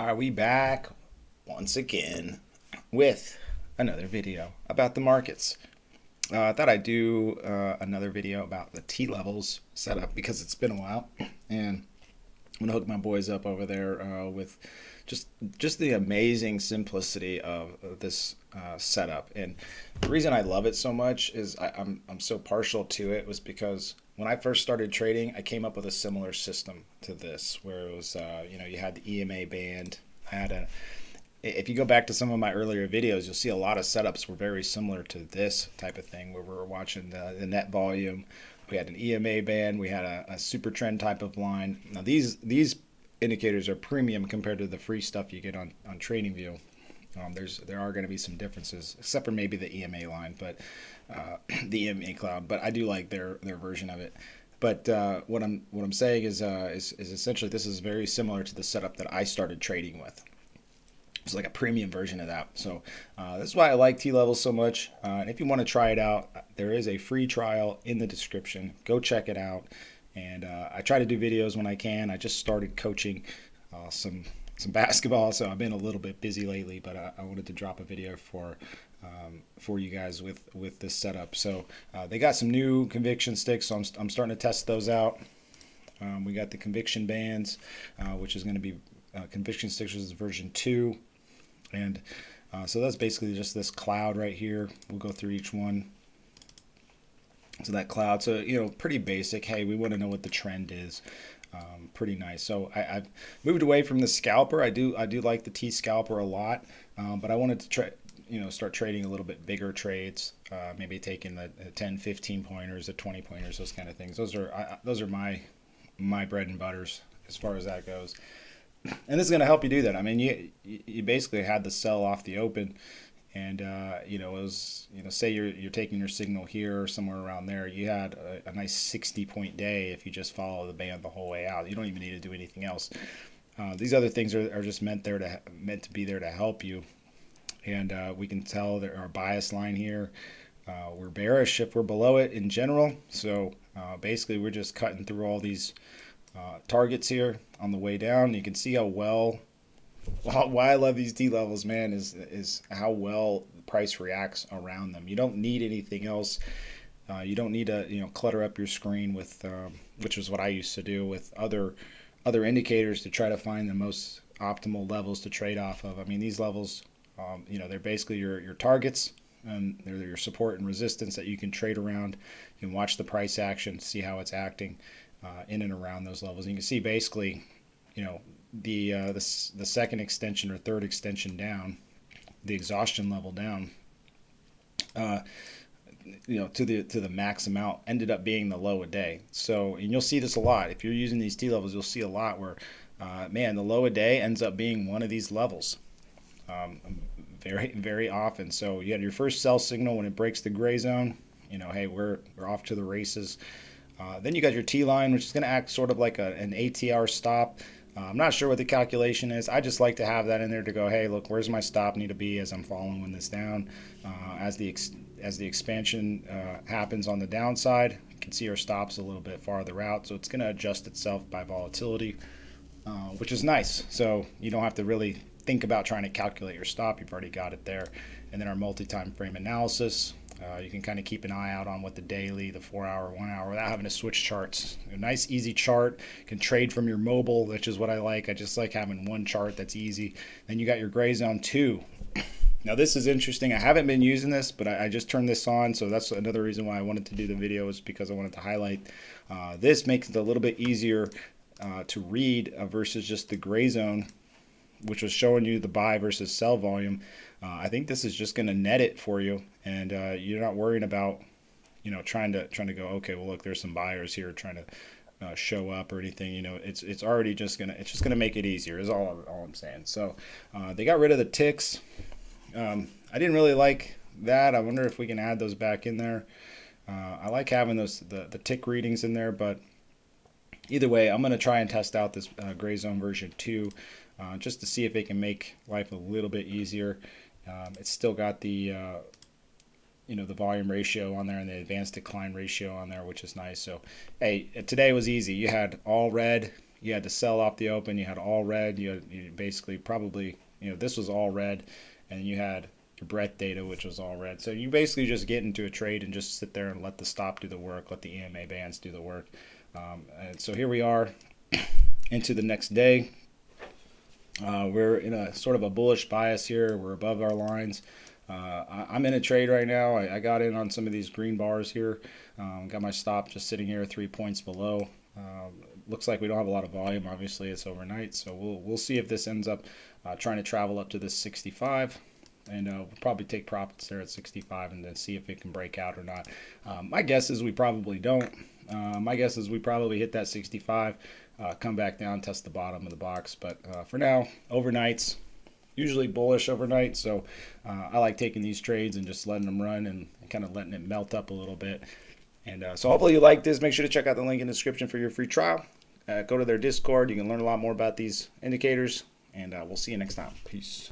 Are we back once again with another video about the markets? I thought I'd do another video about the T-levels setup because it's been a while, and I'm gonna hook my boys up over there with just the amazing simplicity of this setup. And the reason I love it so much is I'm so partial to it was because when I first started trading, I came up with a similar system to this, where it was you had the EMA band. I had a If you go back to some of my earlier videos, you'll see a lot of setups were very similar to this type of thing, where we were watching the net volume. We had an EMA band. We had a super trend type of line. Now these indicators are premium compared to the free stuff you get on TradingView. There are going to be some differences, except for maybe the EMA line, but the EMA cloud. But I do like their version of it. But what I'm saying is essentially this is very similar to the setup that I started trading with. It's like a premium version of that. So that's why I like T-levels so much. And if you want to try it out, there is a free trial in the description. Go check it out. And I try to do videos when I can. I just started coaching some basketball, so I've been a little bit busy lately. But I wanted to drop a video for you guys with this setup. So they got some new conviction sticks, so I'm starting to test those out. We got the conviction bands, which is going to be conviction sticks, which is version 2. And so that's basically just this cloud right here. We'll go through each one. So that cloud, so pretty basic. Hey, we want to know what the trend is. Pretty nice. So I've moved away from the scalper. I do like the T scalper a lot, but I wanted to try, start trading a little bit bigger trades. Maybe taking the 10, 15 pointers, the 20 pointers, those kind of things. Those are my bread and butters as far as that goes. And this is going to help you do that. I mean, you basically had the sell off the open, and it was, say you're taking your signal here or somewhere around there. You had a nice 60-point day if you just follow the band the whole way out. You don't even need to do anything else. These other things are just meant to be there to help you. And we can tell that our bias line here, we're bearish if we're below it in general. So basically, we're just cutting through all these targets here on the way down. You can see how why I love these T-levels, man, is how well the price reacts around them. You don't need anything else. You don't need to clutter up your screen with which is what I used to do with other indicators to try to find the most optimal levels to trade off of. I mean, these levels, they're basically your targets, and they're your support and resistance that you can trade around. You can watch the price action, see how it's acting in and around those levels. And you can see basically, the second extension or third extension down, the exhaustion level down, to the max amount ended up being the low a day. So, and you'll see this a lot if you're using these T levels. You'll see a lot where, man, the low a day ends up being one of these levels. Very, very often. So you had your first sell signal when it breaks the gray zone. Hey, we're off to the races. Then you got your T line, which is going to act sort of like an ATR stop. I'm not sure what the calculation is. I just like to have that in there to go, hey, look, where's my stop need to be as I'm following this down. As the expansion happens on the downside, you can see our stops a little bit farther out. So it's going to adjust itself by volatility, which is nice. So you don't have to really think about trying to calculate your stop. You've already got it there. And then our multi-time frame analysis. You can kind of keep an eye out on what the daily, the 4 hour, 1 hour, without having to switch charts. A nice, easy chart. You can trade from your mobile, which is what I like. I just like having one chart that's easy. Then you got your gray zone 2. Now, this is interesting. I haven't been using this, but I just turned this on. So that's another reason why I wanted to do the video, is because I wanted to highlight. This makes it a little bit easier to read versus just the gray zone, which was showing you the buy versus sell volume. I think this is just going to net it for you, and you're not worrying about, trying to go, okay, well, look, there's some buyers here trying to show up or anything. It's already just gonna make it easier. Is all I'm saying. So they got rid of the ticks. I didn't really like that. I wonder if we can add those back in there. I like having the tick readings in there, but either way, I'm going to try and test out this gray zone version 2 just to see if it can make life a little bit easier. It's still got the the volume ratio on there and the advanced decline ratio on there, which is nice. So hey, today was easy. You had all red, you had to sell off the open. You had all red. You basically probably, this was all red, and you had your breadth data, which was all red. So you basically just get into a trade and just sit there and let the stop do the work, let the EMA bands do the work. And so here we are into the next day. We're in a sort of a bullish bias here. We're above our lines. I'm in a trade right now. I got in on some of these green bars here. Got my stop just sitting here 3 points below. Looks like we don't have a lot of volume. Obviously, it's overnight, so we'll see if this ends up trying to travel up to this 65. And we'll probably take profits there at 65 and then see if it can break out or not. My guess is we probably don't. My guess is we probably hit that 65, come back down, test the bottom of the box. But for now, overnights, usually bullish overnight. So I like taking these trades and just letting them run and kind of letting it melt up a little bit. And so hopefully you like this. Make sure to check out the link in the description for your free trial. Go to their Discord. You can learn a lot more about these indicators. And we'll see you next time. Peace.